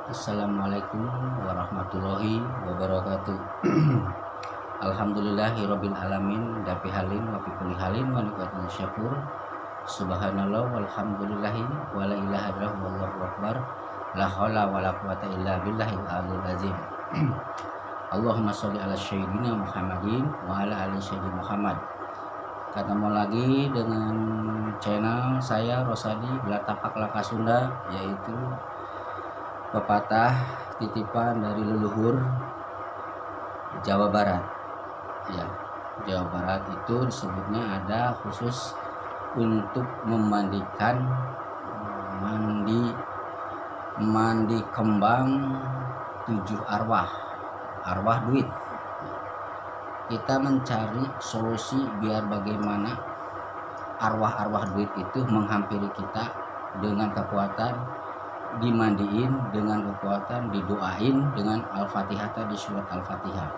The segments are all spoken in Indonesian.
Assalamualaikum warahmatullahi wabarakatuh. Alhamdulillahirabbil alamin dapi halin wa fi kulli halin wa ni'matin syakur. Subhanallah walhamdulillahi wa la ilaha illallah wallahu akbar. La haula wala quwata illa billahil aliyil azim. Allahumma sholli ala sayyidina Muhammadin wa ala ali sayyidina Muhammad. Ketemu lagi dengan channel saya Rosadi Gelar Tapak Langkah Sunda, yaitu pepatah titipan dari leluhur Jawa Barat. Ya, Jawa Barat itu disebutnya ada khusus untuk memandikan mandi kembang 7 arwah duit. Kita mencari solusi biar bagaimana arwah duit itu menghampiri kita dengan kekuatan dimandiin, dengan kekuatan didoain dengan Al-Fatihah, di surat Al-Fatihah.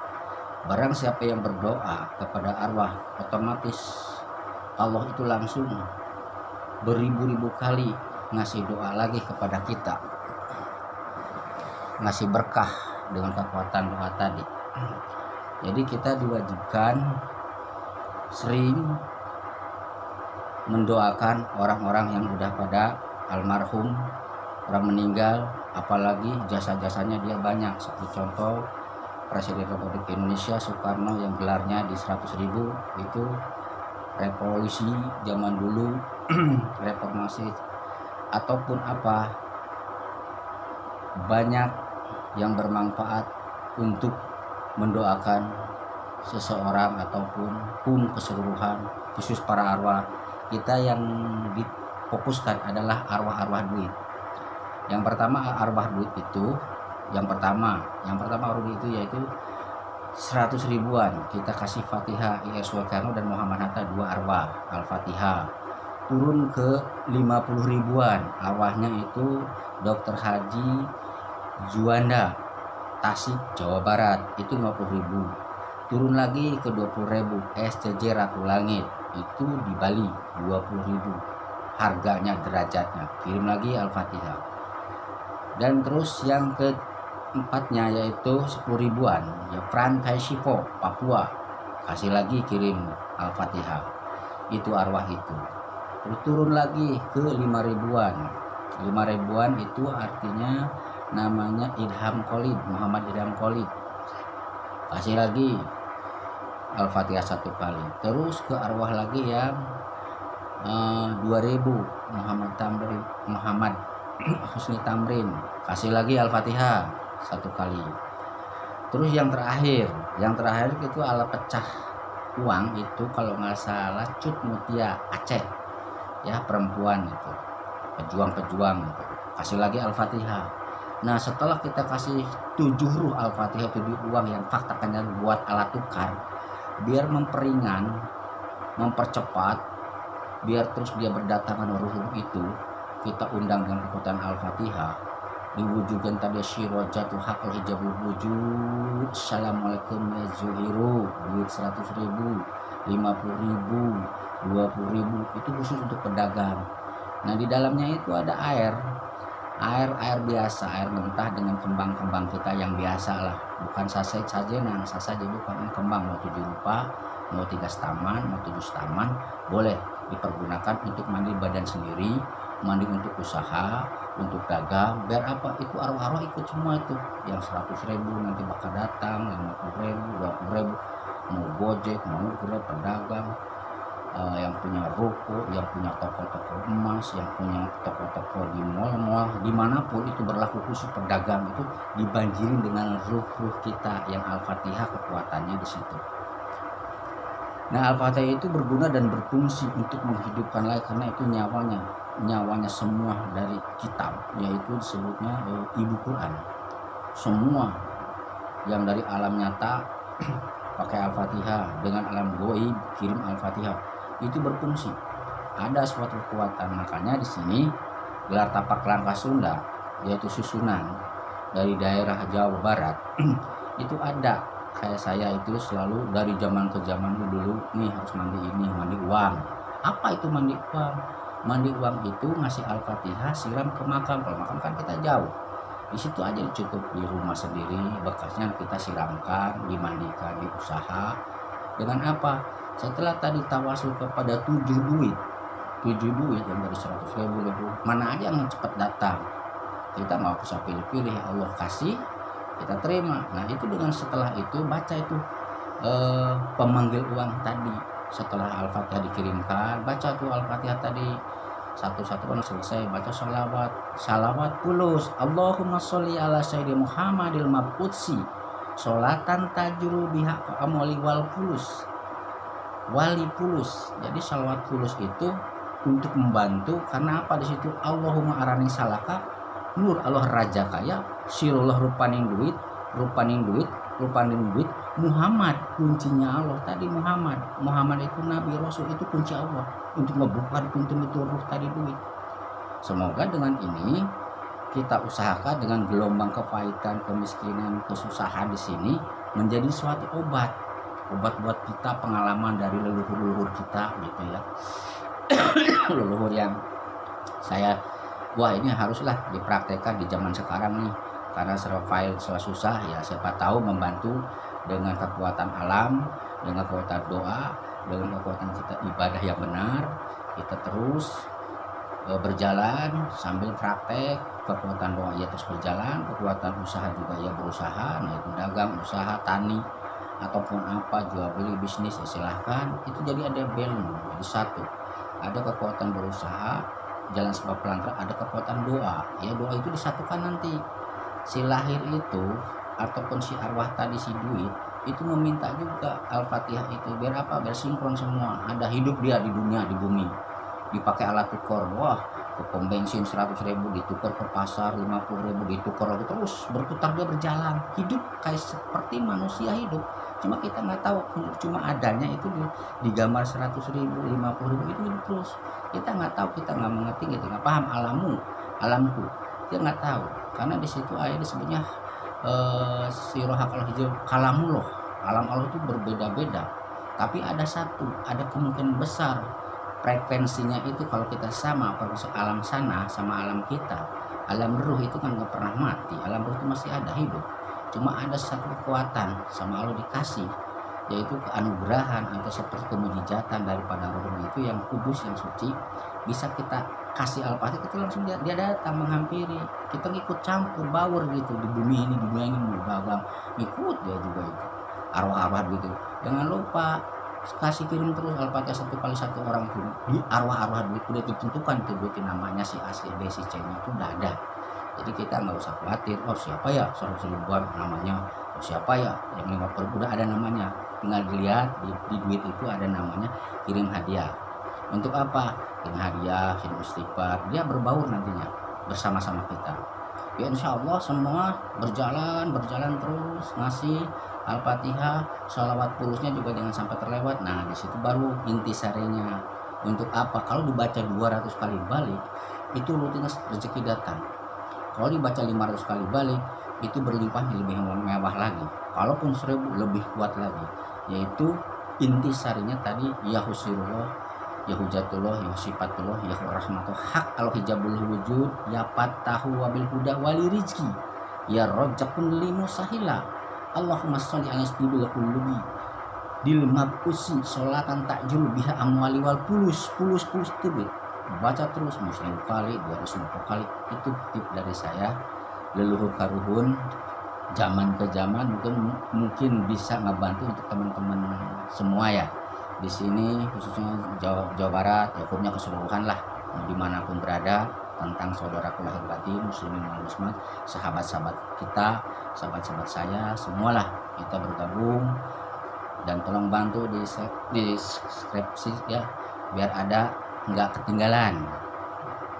Barang siapa yang berdoa kepada arwah, otomatis Allah itu langsung beribu-ribu kali ngasih doa lagi kepada kita, ngasih berkah dengan kekuatan doa tadi. Jadi kita diwajibkan sering mendoakan orang-orang yang udah pada almarhum, orang meninggal, apalagi jasa-jasanya dia banyak. Seperti contoh Presiden Republik Indonesia Soekarno yang gelarnya di 100.000 itu revolusi zaman dulu, reformasi ataupun apa, banyak yang bermanfaat untuk mendoakan seseorang ataupun keseluruhan, khusus para arwah. Kita yang difokuskan adalah arwah duit. Yang pertama arwah duit itu, yang pertama arwah duit itu yaitu 100 ribuan. Kita kasih Fatihah IR Soekarno dan Muhammad Hatta 2 arwah Al-Fatihah. Turun ke 50 ribuan, arwahnya itu Dr. Haji Juanda, Tasik, Jawa Barat, itu 50.000. Turun lagi ke 20.000, SCJ Ratu Langit, itu di Bali 20.000 harganya, derajatnya. Kirim lagi Al-Fatihah. Dan terus yang keempatnya yaitu 10 ribuan, ya Fran Kaisipo, Papua, kasih lagi kirim Al-Fatihah, itu arwah itu. Terus turun lagi ke 5 ribuan. 5 ribuan itu artinya namanya Idham Khalid, Muhammad Idham Khalid, kasih lagi Al-Fatihah 1 kali. Terus ke arwah lagi yang 2000, Muhammad Husni Tamrin, kasih lagi Al-Fatihah 1 kali. Terus yang terakhir itu alat pecah uang itu kalau nggak salah Cut Mutia Aceh, ya perempuan itu, pejuang itu, kasih lagi Al-Fatihah. Nah setelah kita kasih 7 huruf Al-Fatihah, 7 uang yang faktakannya buat alat tukar, biar memperingan, mempercepat, biar terus dia berdatangan ruh itu, kita undang dengan kekuatan Al-Fatihah, diwujudkan tadi syirojatu haqal hijabul wujud. Assalamualaikum ya zuhiru, duit 100 ribu, 50 ribu, 20 ribu, itu khusus untuk pedagang. Nah di dalamnya itu ada air biasa, air mentah dengan kembang-kembang kita yang biasa lah, bukan sajenan, saja bukan, ini kembang, mau 7 rupa, mau 3 staman, mau 7 staman, boleh dipergunakan untuk mandi badan sendiri, mandi untuk usaha, untuk dagang, biar apa, itu arwah-arwah ikut semua itu. Yang 100 ribu nanti bakal datang, 50 ribu, 20 ribu, mau gojek, mau grab, pedagang, yang punya ruko, yang punya toko-toko emas, yang punya toko-toko di mal-mal, dimanapun itu berlaku, khusus pedagang itu dibanjirin dengan ruh kita yang Al-Fatihah, kekuatannya di situ. Nah Al-Fatihah itu berguna dan berfungsi untuk menghidupkan lagi, karena itu nyawanya semua dari kitab, yaitu disebutnya Ibu Quran. Semua yang dari alam nyata pakai Al-Fatihah, dengan alam goib kirim Al-Fatihah, itu berfungsi, ada suatu kekuatan. Makanya di sini gelar tapak langkah Sunda, yaitu susunan dari daerah Jawa Barat itu ada. Kayak saya itu selalu dari zaman ke zaman dulu nih harus mandi ini, mandi uang. Apa itu mandi uang? Mandi uang itu ngasih Al-Fatihah, siram ke makam. Kalau makam kan kita jauh, Di situ aja cukup, di rumah sendiri bekasnya kita siramkan, dimandikan, diusaha dengan apa, setelah tadi tawasul kepada tujuh duit yang dari 100.000 mana aja yang cepat datang, kita nggak usah pilih-pilih, Allah kasih kita terima. Nah itu dengan setelah itu baca itu pemanggil uang tadi, setelah Al-Fatihah dikirimkan baca tuh Al-Fatihah tadi satu-satu kan selesai, baca salawat pulus, Allahumma sholli ala sayyidina Muhammadil mab'utsi sholatan tajru biha amwali wali pulus. Jadi salawat pulus itu untuk membantu, karena apa, di situ Allahumma arani salaka nur Allah raja kaya sirullah rupaning duit Muhammad kuncinya Allah tadi. Muhammad itu nabi rasul, itu kunci Allah untuk membuka pintu ruh tadi duit. Semoga dengan ini kita usahakan dengan gelombang kepahitan, kemiskinan, kesusahan di sini menjadi suatu obat buat kita, pengalaman dari leluhur kita gitu ya. Leluhur yang wah ini haruslah dipraktekkan di zaman sekarang nih, karena survival susah ya, siapa tahu membantu dengan kekuatan alam, dengan kekuatan doa, dengan kekuatan kita ibadah yang benar, kita terus berjalan sambil praktek, kekuatan doa ya terus berjalan, kekuatan usaha juga ya berusaha, nah itu dagang, usaha, tani ataupun apa, jual beli, bisnis ya silahkan, itu jadi ada balance, jadi satu, ada kekuatan berusaha jalan sebab pelanggar, ada kekuatan doa ya, doa itu disatukan nanti. Si lahir itu ataupun si arwah tadi, si duit itu meminta juga Al-Fatihah itu, biar apa, biar sinkron semua, ada hidup dia di dunia, di bumi, dipakai alat tukar, wah ke pom bensin 100.000 ditukar, ke pasar 50.000 ditukar lagi, terus berputar, dia berjalan hidup kayak seperti manusia hidup, cuma kita nggak tahu, cuma adanya itu digambar 100.000 50.000 itu hidup terus, kita nggak tahu, kita nggak mengerti, kita nggak paham alamku, kita nggak tahu, karena di situ ayat disebutnya siroha kalau hijau kalamullah, alam Allah itu berbeda-beda, tapi ada kemungkinan besar frekuensinya itu kalau kita sama, frekuensi alam sana sama alam kita, alam ruh itu kan nggak pernah mati, alam ruh itu masih ada hidup, cuma ada satu kekuatan sama Allah dikasih, yaitu keanugerahan atau seperti kemujizatan daripada roh itu yang kudus, yang suci, bisa kita kasih Al-Fatihah, itu langsung dia datang menghampiri, kita ngikut campur baur gitu di bumi ini, mau dagang ngikut dia juga itu, arwah-arwah gitu. Jangan lupa kasih kirim terus Al-Fatihah 1 kali 1 orang pun di arwah-arwah duit, udah ditentukan tuh duitin namanya, si A, si B, si C nya itu udah ada, jadi kita nggak usah khawatir, oh siapa ya 100.000 namanya, oh siapa ya yang 50.000, udah ada namanya, tinggal dilihat di duit itu ada namanya, kirim hadiah. Untuk apa? Kirim hadiah, kirim istighfar, dia berbaur nantinya bersama-sama kita ya, insya Allah semua berjalan terus, ngasih Al-Fatihah, sholawat pulusnya juga jangan sampai terlewat. Nah di situ baru intisarinya. Untuk apa? Kalau dibaca 200 kali balik itu rutinitas rezeki datang. Kalau dibaca 500 kali balik itu berlimpah, lebih mewah lagi. Kalaupun 1000 lebih kuat lagi. Yaitu intisarinya tadi, ya husirullah, ya hujatullah, ya sifatullah, ya rahmatullah, hak al hijabul wujud, ya fatahu wabil huda wali rizki, ya rojakun limu sahila, Allahumma sholli ala sayyidil qulubi dil mabusi sholatan takjul biha amwali wal pulus itu baca terus 1000 kali, 250 kali. Itu tip dari saya, leluhur karuhun, zaman ke zaman mungkin bisa ngebantu untuk teman-teman semua ya di sini, khususnya Jawa Barat, ya hukumnya keseluruhan lah, dimanapun berada, tentang saudaraku lahir batin, muslimin wal muslimat, sahabat-sahabat kita, sahabat-sahabat saya, semualah kita bergabung, dan tolong bantu di deskripsi ya, biar ada nggak ketinggalan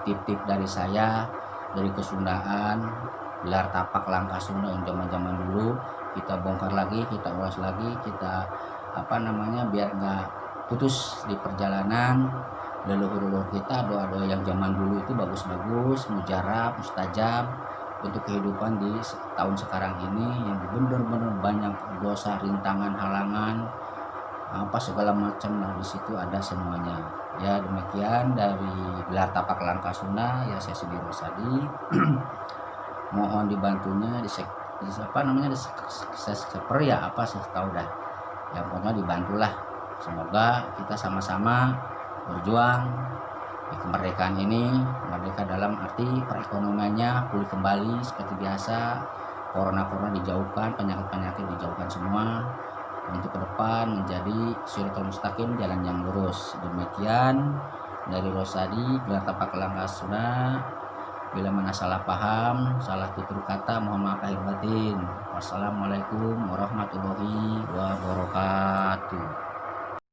tip-tip dari saya, dari kesundaan, gelar tapak langkah Sunda yang zaman-zaman dulu, kita bongkar lagi, kita ulas lagi, kita biar nggak putus di perjalanan. Leluhur kita, doa-doa yang zaman dulu itu bagus-bagus, mujarab, mustajab untuk kehidupan di tahun sekarang ini yang benar-benar banyak dosa, rintangan, halangan, segala macam. Nah di situ ada semuanya. Ya demikian dari gelar tapak langkah Sunda, ya saya Sidi Rosadi. mohon dibantunya diseper ya apa sih tahu dah, yang pokoknya dibantulah. Semoga kita sama-sama berjuang di kemerdekaan ini, merdeka dalam arti perekonomiannya pulih kembali seperti biasa, corona dijauhkan, penyakit dijauhkan semua, untuk ke depan menjadi Shiratal Mustaqim, jalan yang lurus. Demikian dari Rosadi, gelar tapak langkah sunnah. Bila mana salah paham, salah tutur kata, mohon maaf lahir batin. Wassalamualaikum warahmatullahi wabarakatuh.